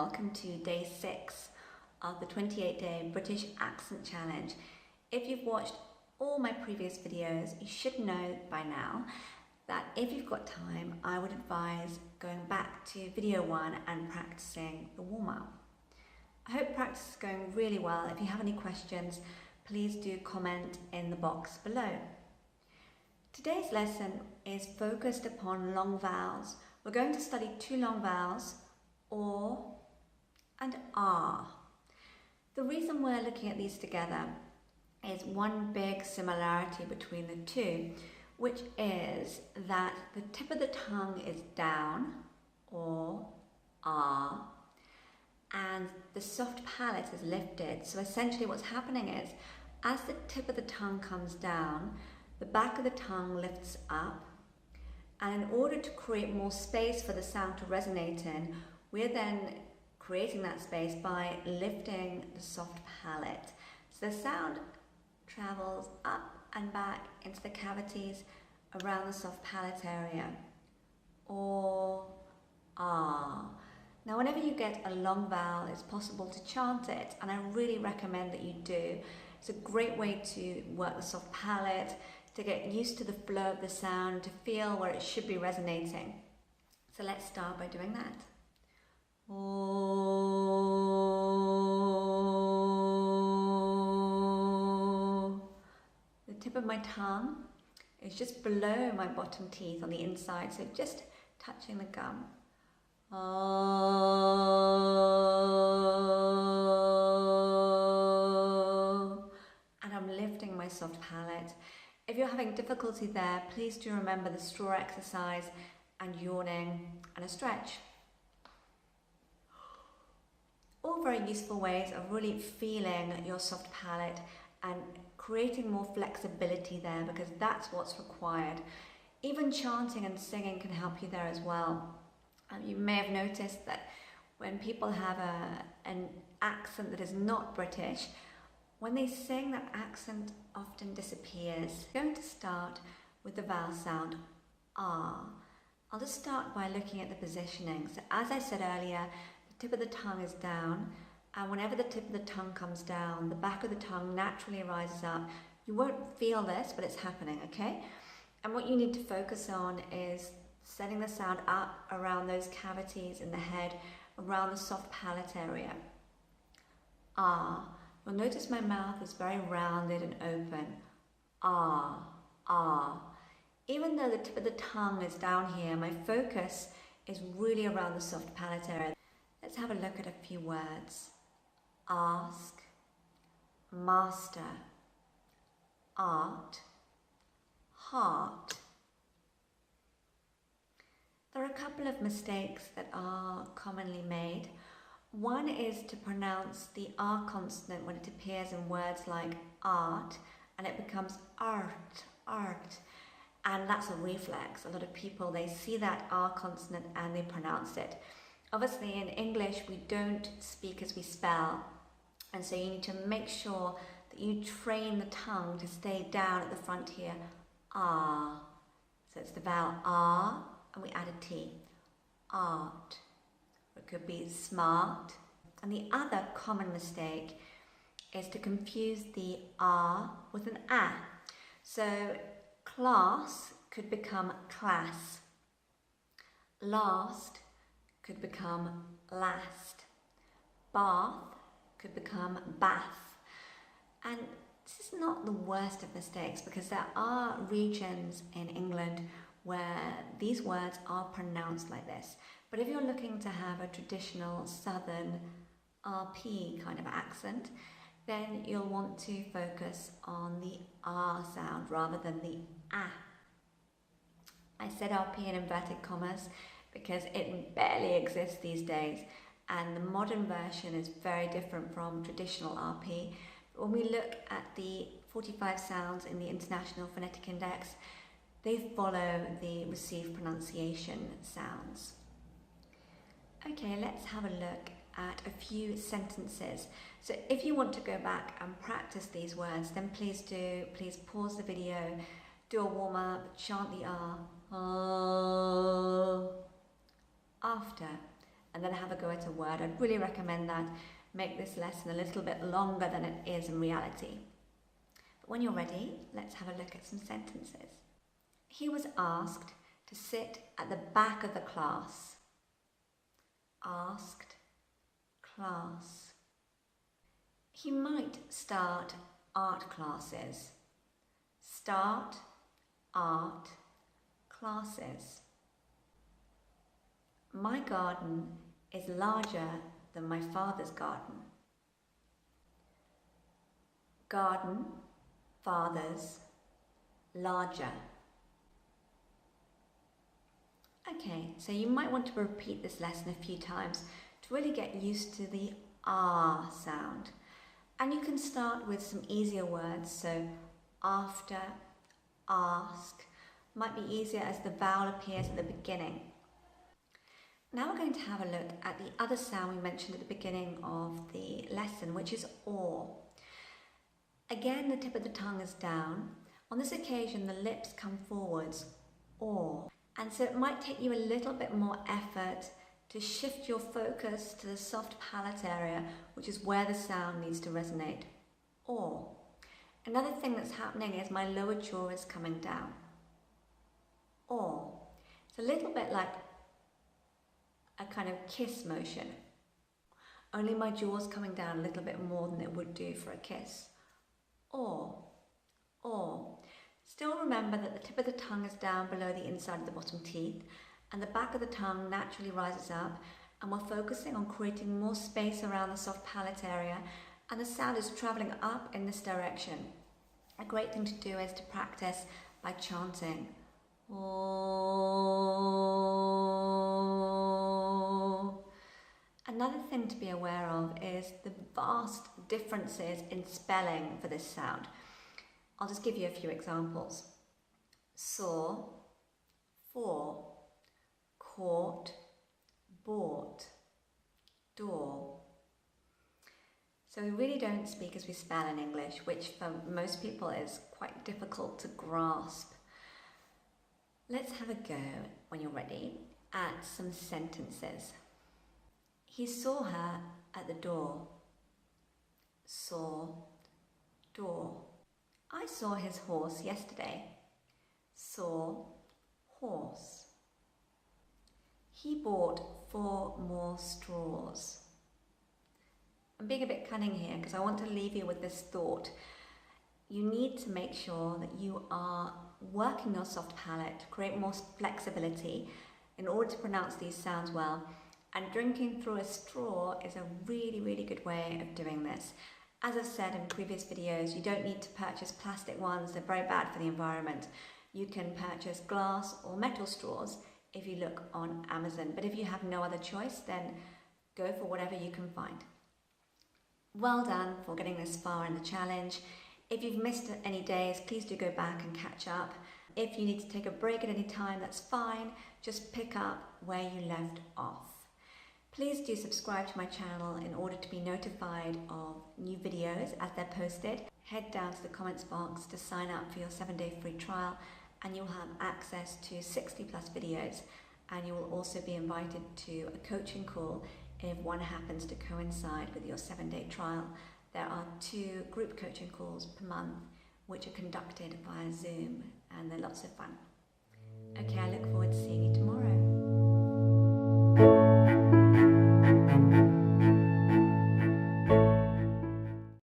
welcome to day 6 of the 28-day British Accent Challenge. If you've watched all my previous videos, you should know by now that if you've got time, I would advise going back to video 1 and practicing the warm-up. I hope practice is going really well. If you have any questions, please do comment in the box below. Today's lesson is focused upon long vowels. We're going to study 2 long vowels, or and are. The reason we're looking at these together is one big similarity between the two, which is that the tip of the tongue is down, or are, and the soft palate is lifted. So essentially what's happening is, as the tip of the tongue comes down, the back of the tongue lifts up, and in order to create more space for the sound to resonate in, we're then creating that space by lifting the soft palate. So the sound travels up and back into the cavities around the soft palate area. Or, ah. Now whenever you get a long vowel, it's possible to chant it, and I really recommend that you do. It's a great way to work the soft palate, to get used to the flow of the sound, to feel where it should be resonating. So let's start by doing that. Oh. The tip of my tongue is just below my bottom teeth on the inside, so just touching the gum. Oh. And I'm lifting my soft palate. If you're having difficulty there, please do remember the straw exercise and yawning and a stretch. All very useful ways of really feeling your soft palate and creating more flexibility there, because that's what's required. Even chanting and singing can help you there as well. You may have noticed that when people have an accent that is not British, when they sing, that accent often disappears. I'm going to start with the vowel sound ah. I'll just start by looking at the positioning. So as I said earlier, the tip of the tongue is down, and whenever the tip of the tongue comes down, the back of the tongue naturally rises up. You won't feel this, but it's happening, okay? And what you need to focus on is setting the sound up around those cavities in the head, around the soft palate area. Ah. You'll notice my mouth is very rounded and open. Ah, ah. Even though the tip of the tongue is down here, my focus is really around the soft palate area. Let's have a look at a few words. Ask, master, art, heart. There are a couple of mistakes that are commonly made. One is to pronounce the R consonant when it appears in words like art, and it becomes art, art. And that's a reflex. A lot of people, they see that R consonant and they pronounce it. Obviously in English, we don't speak as we spell. And so you need to make sure that you train the tongue to stay down at the front here. Ah. So it's the vowel R, and we add a T. Art. It could be smart. And the other common mistake is to confuse the R with an A. So class could become class. Last could become last. Bath could become bath. And this is not the worst of mistakes, because there are regions in England where these words are pronounced like this. But if you're looking to have a traditional southern RP kind of accent, then you'll want to focus on the R sound rather than the A. I said RP in inverted commas because it barely exists these days, and the modern version is very different from traditional RP. When we look at the 45 sounds in the International Phonetic Index, they follow the received pronunciation sounds. Okay, let's have a look at a few sentences. So if you want to go back and practice these words, then please do. Please pause the video, do a warm-up, chant the R. After. and then have a go at a word. I'd really recommend that. Make this lesson a little bit longer than it is in reality. But when you're ready, let's have a look at some sentences. He was asked to sit at the back of the class. Asked, class. He might start art classes. Start art classes. My garden is larger than my father's garden. Garden, father's, larger. Okay, so you might want to repeat this lesson a few times to really get used to the R sound. And you can start with some easier words, so after, ask, might be easier as the vowel appears at the beginning. Now we're going to have a look at the other sound we mentioned at the beginning of the lesson, which is or. Again, the tip of the tongue is down. On this occasion, the lips come forwards, or. And so it might take you a little bit more effort to shift your focus to the soft palate area, which is where the sound needs to resonate, or. Another thing that's happening is my lower jaw is coming down, or. It's a little bit like a kind of kiss motion, only my jaw's coming down a little bit more than it would do for a kiss. Or. Still remember that the tip of the tongue is down below the inside of the bottom teeth, and the back of the tongue naturally rises up, and we're focusing on creating more space around the soft palate area, and the sound is traveling up in this direction. A great thing to do is to practice by chanting. Oh. Another thing to be aware of is the vast differences in spelling for this sound. I'll just give you a few examples. Saw, for, caught, bought, door. So we really don't speak as we spell in English, which for most people is quite difficult to grasp. Let's have a go, when you're ready, at some sentences. He saw her at the door. Saw, door. I saw his horse yesterday. Saw, horse. He bought 4 more straws. I'm being a bit cunning here because I want to leave you with this thought. You need to make sure that you are working your soft palate to create more flexibility in order to pronounce these sounds well. And drinking through a straw is a really, really good way of doing this. As I've said in previous videos, you don't need to purchase plastic ones, they're very bad for the environment. You can purchase glass or metal straws if you look on Amazon, but if you have no other choice, then go for whatever you can find. Well done for getting this far in the challenge. If you've missed any days, please do go back and catch up. If you need to take a break at any time, that's fine. Just pick up where you left off. Please do subscribe to my channel in order to be notified of new videos as they're posted. Head down to the comments box to sign up for your 7-day free trial, and you'll have access to 60 plus videos, and you will also be invited to a coaching call if one happens to coincide with your 7-day trial. There are 2 group coaching calls per month which are conducted via Zoom, and they're lots of fun. Okay, I look